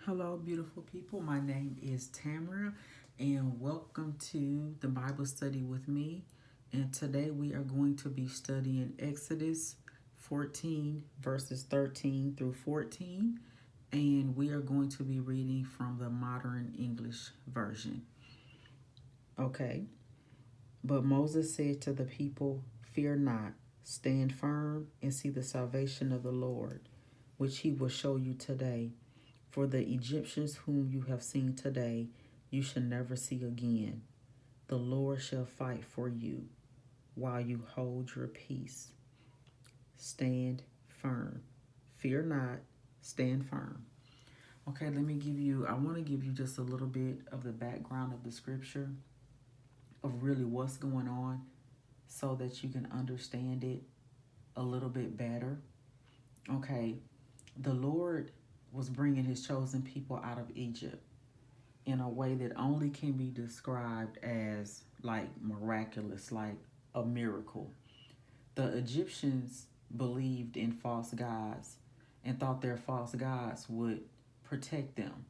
Hello, beautiful people. My name is Tamara, and welcome to the Bible study with me. And today we are going to be studying Exodus 14, verses 13 through 14. And we are going to be reading from the Modern English Version. Okay. But Moses said to the people, "Fear not, stand firm and see the salvation of the Lord, which he will show you today. For the Egyptians whom you have seen today, you shall never see again. The Lord shall fight for you while you hold your peace. Stand firm. Fear not, stand firm." Okay, I want to give you just a little bit of the background of the scripture of really what's going on so that you can understand it a little bit better. Okay, the Lord was bringing his chosen people out of Egypt in a way that only can be described as like miraculous, like a miracle. The Egyptians believed in false gods and thought their false gods would protect them.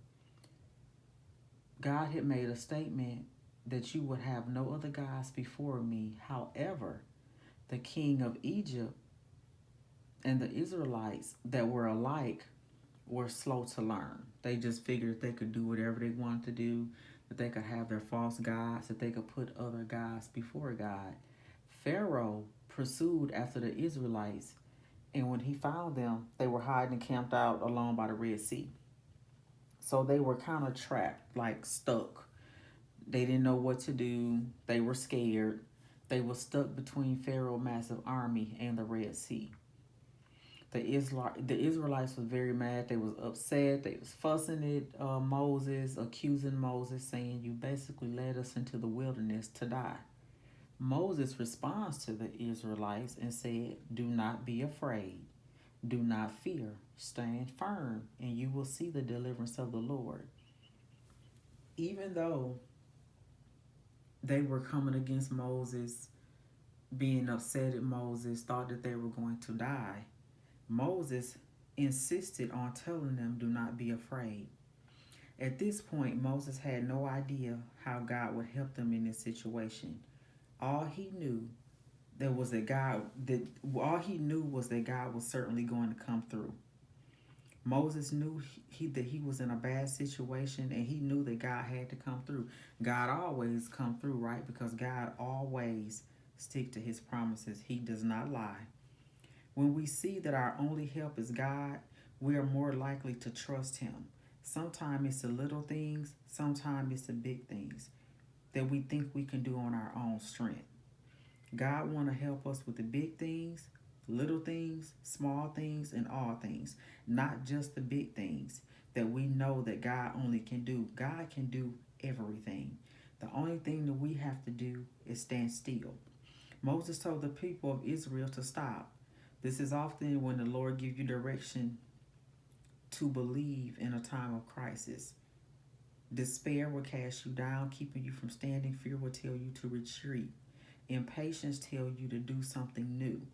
God had made a statement that you would have no other gods before me. However, the king of Egypt and the Israelites that were alike were slow to learn. They just figured they could do whatever they wanted to do, that they could have their false gods, that they could put other gods before God. Pharaoh pursued after the Israelites, and when he found them, they were hiding and camped out along by the Red Sea. So they were kind of trapped, like stuck. They didn't know what to do. They were scared. They were stuck between Pharaoh's massive army and the Red Sea. The Israelites was very mad. They was upset. They was fussing at Moses, accusing Moses, saying, "You basically led us into the wilderness to die." Moses responds to the Israelites and said, "Do not be afraid. Do not fear. Stand firm, and you will see the deliverance of the Lord." Even though they were coming against Moses, being upset at Moses, thought that they were going to die, Moses insisted on telling them, "Do not be afraid." At this point, Moses had no idea how God would help them in this situation. All he knew all he knew was that God was certainly going to come through. Moses knew that he was in a bad situation, and he knew that God had to come through. God always come through, right? Because God always stick to his promises. He does not lie. When we see that our only help is God, we are more likely to trust him. Sometimes it's the little things, sometimes it's the big things that we think we can do on our own strength. God want to help us with the big things, little things, small things, and all things, not just the big things that we know that God only can do. God can do everything. The only thing that we have to do is stand still. Moses told the people of Israel to stop. This is often when the Lord gives you direction to believe in a time of crisis. Despair will cast you down, keeping you from standing. Fear will tell you to retreat. Impatience tell you to do something new.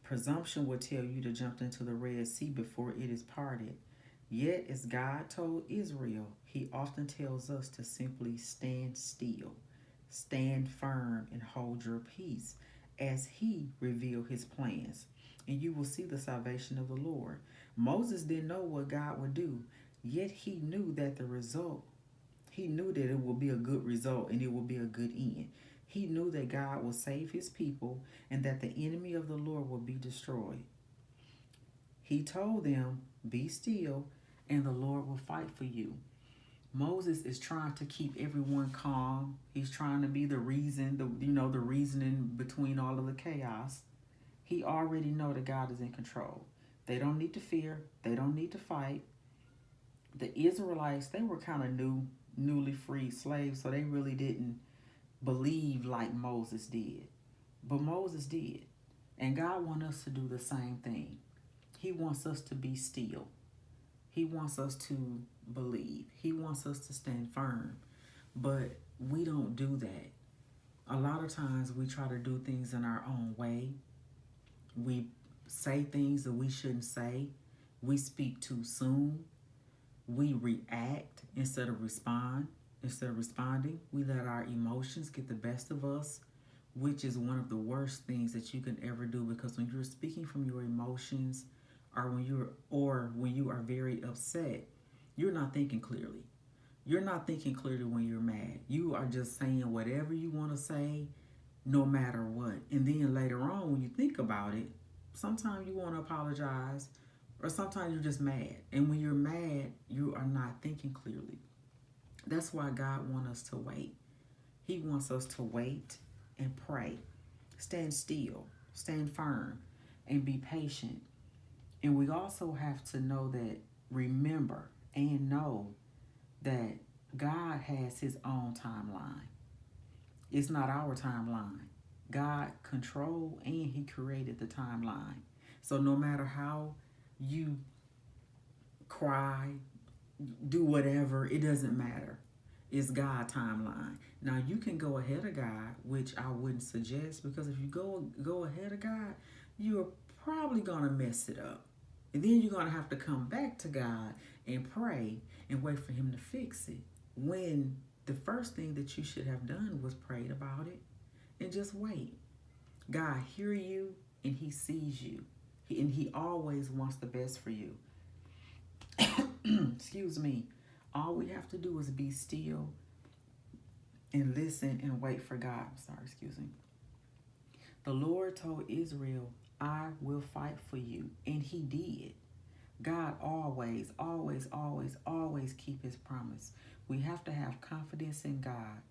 Presumption will tell you to jump into the Red Sea before it is parted. Yet, as God told Israel, he often tells us to simply stand still, stand firm, and hold your peace as he revealed his plans. And you will see the salvation of the Lord. Moses didn't know what God would do, yet he knew that he knew that it would be a good result and it would be a good end. He knew that God will save his people and that the enemy of the Lord will be destroyed. He told them, "Be still, and the Lord will fight for you." Moses is trying to keep everyone calm. He's trying to be the reason, the reasoning between all of the chaos. He already know that God is in control. They don't need to fear. They don't need to fight. The Israelites, they were kind of newly freed slaves, so they really didn't believe like Moses did. But Moses did. And God wants us to do the same thing. He wants us to be still. He wants us to believe. He wants us to stand firm. But we don't do that. A lot of times we try to do things in our own way. We say things that we shouldn't say. We speak too soon. We react instead of respond. Instead of responding, we let our emotions get the best of us, which is one of the worst things that you can ever do, because when you're speaking from your emotions, or when you are very upset, you're not thinking clearly. You're not thinking clearly when you're mad. You are just saying whatever you want to say, no matter what. And then later on, when you think about it, sometimes you want to apologize, or sometimes you're just mad. And when you're mad, you are not thinking clearly. That's why God wants us to wait. He wants us to wait and pray. Stand still, stand firm, and be patient. And we also have to know that, remember and know that God has his own timeline. It's not our timeline. God controlled and he created the timeline. So no matter how you cry, do whatever, it doesn't matter. It's God's timeline. Now you can go ahead of God, which I wouldn't suggest, because if you go ahead of God, you're probably gonna mess it up. And then you're gonna have to come back to God and pray and wait for him to fix it. When the first thing that you should have done was prayed about it and just wait. God hear you and he sees you. And he always wants the best for you. Excuse me. All we have to do is be still and listen and wait for God. Excuse me. The Lord told Israel, I will fight for you. And he did. God always, always, always, always keep his promise. We have to have confidence in God.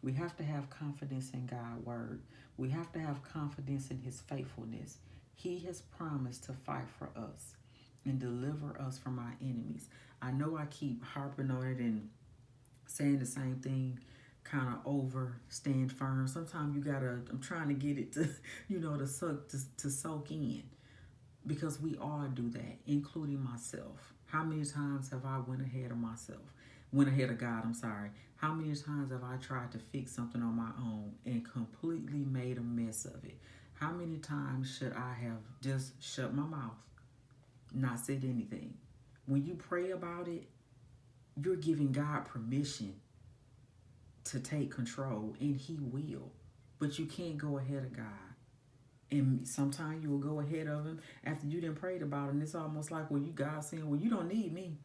We have to have confidence in God's word. We have to have confidence in his faithfulness. He has promised to fight for us and deliver us from our enemies. I know I keep harping on it and saying the same thing kind of over, stand firm. Sometimes you gotta, I'm trying to get it to, to soak in, because we all do that, including myself. How many times have I went ahead of God, I'm sorry. How many times have I tried to fix something on my own and completely made a mess of it? How many times should I have just shut my mouth, not said anything? When you pray about it, you're giving God permission to take control, and he will. But you can't go ahead of God. And sometimes you will go ahead of him after you done prayed about it. And it's almost like, well, you God saying, well, you don't need me.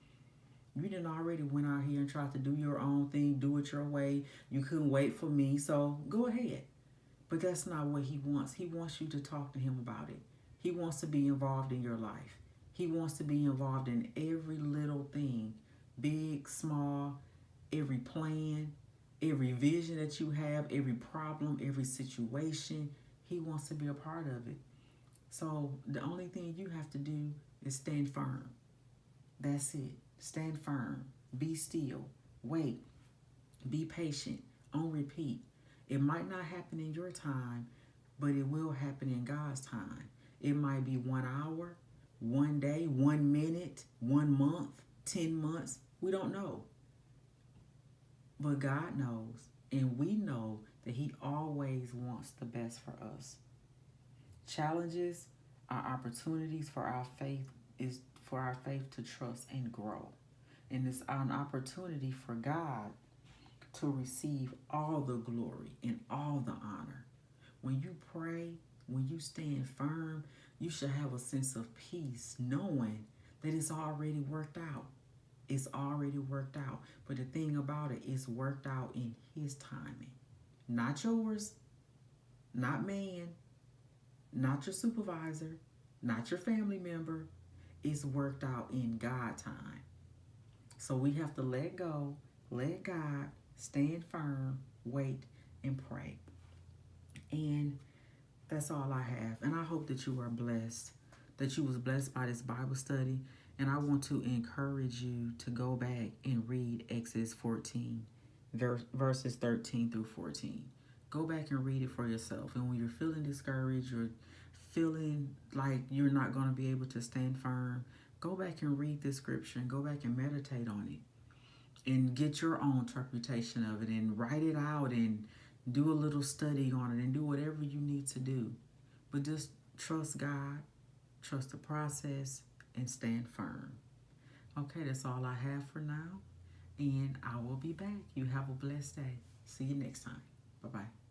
You didn't already went out here and tried to do your own thing, do it your way. You couldn't wait for me, so go ahead. But that's not what he wants. He wants you to talk to him about it. He wants to be involved in your life. He wants to be involved in every little thing, big, small, every plan, every vision that you have, every problem, every situation. He wants to be a part of it. So the only thing you have to do is stand firm. That's it. Stand firm. Be still. Wait. Be patient. On repeat. It might not happen in your time, but it will happen in God's time. It might be 1 hour, 1 day, 1 minute, 1 month, 10 months. We don't know. But God knows, and we know that he always wants the best for us. Challenges are opportunities for our faith to trust and grow. And it's an opportunity for God to receive all the glory and all the honor. When you pray, when you stand firm, you should have a sense of peace, knowing that it's already worked out. It's already worked out. But the thing about it, it's worked out in his timing. Not yours, not man, not your supervisor, not your family member. It's worked out in God's time. So we have to let go, let God, stand firm, wait, and pray. And that's all I have. And I hope that you are blessed, that you was blessed by this Bible study. And I want to encourage you to go back and read Exodus 14, verses 13 through 14. Go back and read it for yourself. And when you're feeling discouraged, you're feeling like you're not going to be able to stand firm, go back and read this scripture and go back and meditate on it and get your own interpretation of it and write it out and do a little study on it and do whatever you need to do. But just trust God, trust the process, and stand firm. Okay, that's all I have for now. And I will be back. You have a blessed day. See you next time. Bye bye.